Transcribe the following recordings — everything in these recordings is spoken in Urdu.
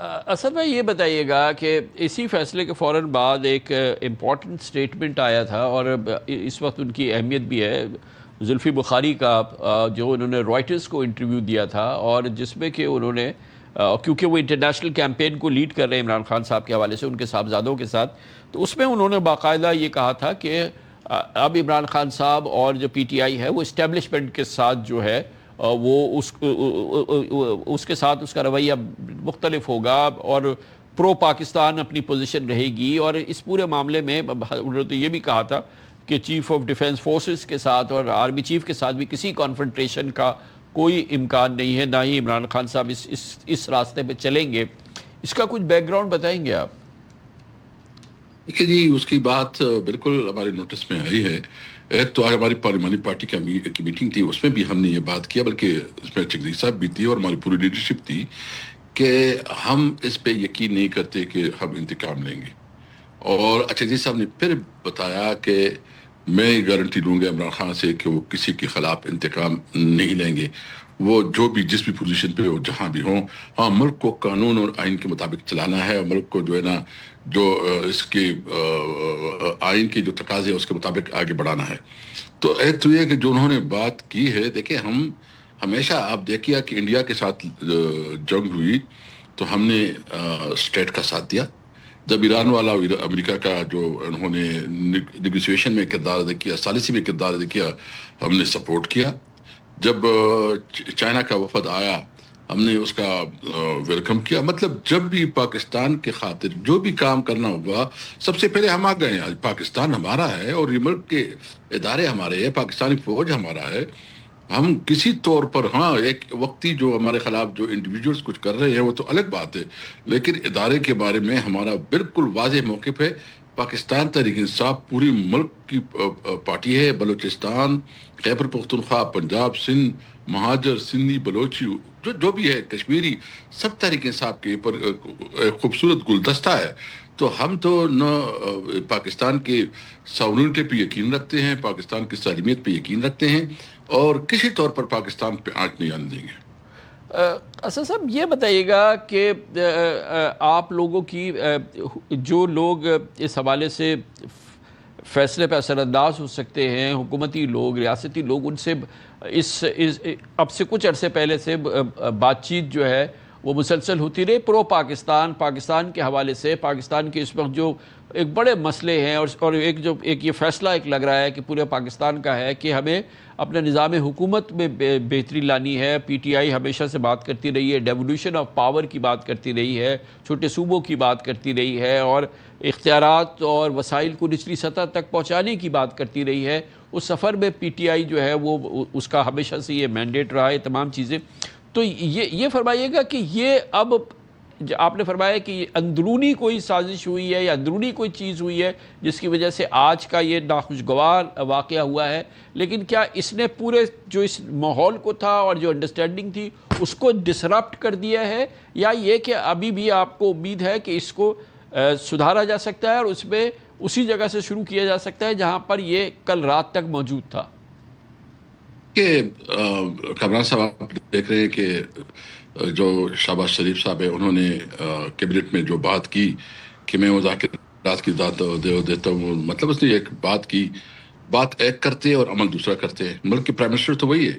اسد بھائی یہ بتائیے گا کہ اسی فیصلے کے فوراً بعد ایک امپورٹنٹ سٹیٹمنٹ آیا تھا، اور اس وقت ان کی اہمیت بھی ہے، زلفی بخاری کا، جو انہوں نے رائٹرز کو انٹرویو دیا تھا، اور جس میں کہ انہوں نے کیونکہ وہ انٹرنیشنل کیمپین کو لیڈ کر رہے ہیں عمران خان صاحب کے حوالے سے ان کے صاحبزادوں کے ساتھ، تو اس میں انہوں نے باقاعدہ یہ کہا تھا کہ اب عمران خان صاحب اور جو پی ٹی آئی ہے وہ اسٹیبلشمنٹ کے ساتھ جو ہے وہ اس کے ساتھ اس کا رویہ مختلف ہوگا، اور پرو پاکستان اپنی پوزیشن رہے گی، اور اس پورے معاملے میں انہوں نے تو یہ بھی کہا تھا کہ چیف آف ڈیفنس فورسز کے ساتھ اور آرمی چیف کے ساتھ بھی کسی کانفرنٹریشن کا کوئی امکان نہیں ہے، نہ ہی عمران خان صاحب اس راستے پہ چلیں گے۔ اس کا کچھ بیک گراؤنڈ بتائیں گے آپ؟ دیکھیے جی، اس کی بات بالکل ہمارے نوٹس میں آئی ہے۔ ایک تو ہماری پارلیمانی پارٹی کی میٹنگ تھی، اس میں بھی ہم نے یہ بات کیا، بلکہ اس میں چکری صاحب بھی تھی اور ہماری پوری لیڈرشپ تھی کہ ہم اس پہ یقین نہیں کرتے کہ ہم انتقام لیں گے۔ اور اچھا صاحب نے پھر بتایا کہ میں یہ گارنٹی لوں گا عمران خان سے کہ وہ کسی کے خلاف انتقام نہیں لیں گے، وہ جو بھی جس بھی پوزیشن پہ ہو، جہاں بھی ہوں، ہاں ملک کو قانون اور آئین کے مطابق چلانا ہے، اور ملک کو جو ہے نا جو اس کے آئین کی جو تقاضے ہیں اس کے مطابق آگے بڑھانا ہے۔ تو ایک تو یہ کہ جو انہوں نے بات کی ہے، دیکھیں ہم ہمیشہ آپ دیکھیے کہ انڈیا کے ساتھ جنگ ہوئی تو ہم نے اسٹیٹ کا ساتھ دیا۔ جب ایران والا امریکہ کا جو انہوں نے نیگوسیشن میں کردار ادا کیا، ثالثی میں کردار ادا کیا، ہم نے سپورٹ کیا۔ جب چائنا کا وفد آیا، ہم نے اس کا ویلکم کیا۔ مطلب جب بھی پاکستان کے خاطر جو بھی کام کرنا ہوگا، سب سے پہلے ہم آ گئے ہیں۔ پاکستان ہمارا ہے اور یہ ملک کے ادارے ہمارے ہیں، پاکستانی فوج ہمارا ہے۔ ہم کسی طور پر ہاں ایک وقتی جو ہمارے خلاف جو انڈیویجولز کچھ کر رہے ہیں وہ تو الگ بات ہے، لیکن ادارے کے بارے میں ہمارا بالکل واضح موقف ہے۔ پاکستان تحریک انصاف پوری ملک کی پارٹی ہے۔ بلوچستان، خیبر پختونخوا، پنجاب، سندھ، مہاجر، سندھی، بلوچی، جو بھی ہے، کشمیری، سب تحریک انصاف کے اوپر ایک خوبصورت گلدستہ ہے۔ تو ہم تو نہ پاکستان کے ساورنٹی پہ یقین رکھتے ہیں، پاکستان کی سالمیت پہ یقین رکھتے ہیں، اور کسی طور پر پاکستان پہ آنچ نہیں آنے دیں گے۔ اسد صاحب یہ بتائیے گا کہ آپ لوگوں کی جو لوگ اس حوالے سے فیصلے پہ اثر انداز ہو سکتے ہیں، حکومتی لوگ، ریاستی لوگ، ان سے اب سے کچھ عرصے پہلے سے بات چیت جو ہے وہ مسلسل ہوتی رہی پرو پاکستان کے حوالے سے، پاکستان کے اس وقت جو ایک بڑے مسئلے ہیں، اور ایک یہ فیصلہ ایک لگ رہا ہے کہ پورے پاکستان کا ہے کہ ہمیں اپنے نظام حکومت میں بہتری لانی ہے۔ پی ٹی آئی ہمیشہ سے بات کرتی رہی ہے، ڈیولوشن آف پاور کی بات کرتی رہی ہے، چھوٹے صوبوں کی بات کرتی رہی ہے، اور اختیارات اور وسائل کو نچلی سطح تک پہنچانے کی بات کرتی رہی ہے۔ اس سفر میں پی ٹی آئی جو ہے وہ اس کا ہمیشہ سے یہ مینڈیٹ رہا ہے، تمام چیزیں۔ تو یہ فرمائیے گا کہ یہ اب آپ نے فرمایا کہ اندرونی کوئی سازش ہوئی ہے یا اندرونی کوئی چیز ہوئی ہے جس کی وجہ سے آج کا یہ ناخوشگوار واقعہ ہوا ہے، لیکن کیا اس نے پورے جو اس ماحول کو تھا اور جو انڈرسٹینڈنگ تھی اس کو ڈسرپٹ کر دیا ہے، یا یہ کہ ابھی بھی آپ کو امید ہے کہ اس کو سدھارا جا سکتا ہے اور اس میں اسی جگہ سے شروع کیا جا سکتا ہے جہاں پر یہ کل رات تک موجود تھا؟ کہ کامران صاحب آپ دیکھ رہے ہیں کہ جو شہباز شریف صاحب ہے، انہوں نے کیبنٹ میں جو بات کی کہ میں مذاکرات کی دیتا ہوں، مطلب اس نے ایک بات کی، بات ایک کرتے ہیں اور عمل دوسرا کرتے ہیں۔ ملک کے پرائم منسٹر تو وہی ہے۔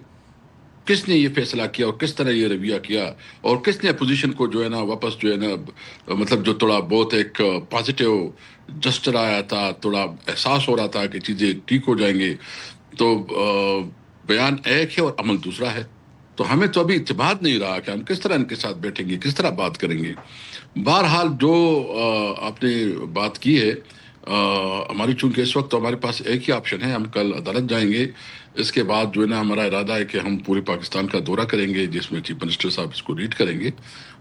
کس نے یہ فیصلہ کیا اور کس طرح یہ رویہ کیا، اور کس نے اپوزیشن کو جو ہے نا واپس جو ہے نا مطلب جو تھوڑا بہت ایک پازیٹیو جسٹر آیا تھا، تھوڑا احساس ہو رہا تھا کہ چیزیں ٹھیک ہو جائیں گے، تو بیان ایک ہے اور عمل دوسرا ہے۔ تو ہمیں تو ابھی اعتماد نہیں رہا کہ ہم کس طرح ان کے ساتھ بیٹھیں گے، کس طرح بات کریں گے۔ بہرحال جو آپ نے بات کی ہے، ہماری چونکہ اس وقت ہمارے پاس ایک ہی آپشن ہے، ہم کل عدالت جائیں گے۔ اس کے بعد جو ہے نا ہمارا ارادہ ہے کہ ہم پورے پاکستان کا دورہ کریں گے، جس میں چیف منسٹر صاحب اس کو لیڈ کریں گے،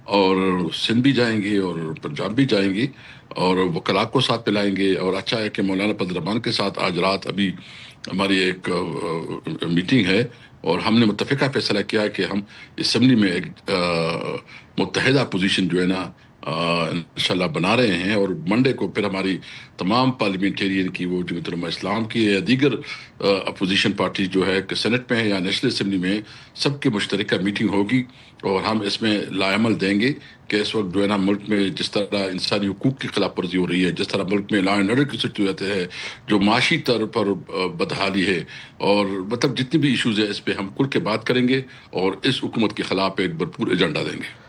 اور سندھ بھی جائیں گے اور پنجاب بھی جائیں گے، اور وکلاء کو ساتھ پلائیں گے۔ اور اچھا ہے کہ مولانا فضل الرحمان کے ساتھ آج رات ابھی ہماری ایک میٹنگ ہے، اور ہم نے متفقہ فیصلہ کیا ہے کہ ہم اسمبلی میں ایک متحدہ پوزیشن جو ہے نا انشاءاللہ بنا رہے ہیں، اور منڈے کو پھر ہماری تمام پارلیمنٹیرین کی، وہ جمعیت علماء اسلام کی یا دیگر اپوزیشن پارٹی جو ہے کہ سینٹ میں ہے یا نیشنل اسمبلی میں، سب کی مشترکہ میٹنگ ہوگی، اور ہم اس میں لائعمل دیں گے کہ اس وقت جو ہے نا ملک میں جس طرح انسانی حقوق کی خلاف ورزی ہو رہی ہے، جس طرح ملک میں لا اینڈ آرڈر کی صورت ہے، جو معاشی طور پر بدحالی ہے، اور مطلب جتنی بھی ایشوز ہے اس پہ ہم کھل کے بات کریں گے، اور اس حکومت کے خلاف ایک بھرپور ایجنڈا دیں گے۔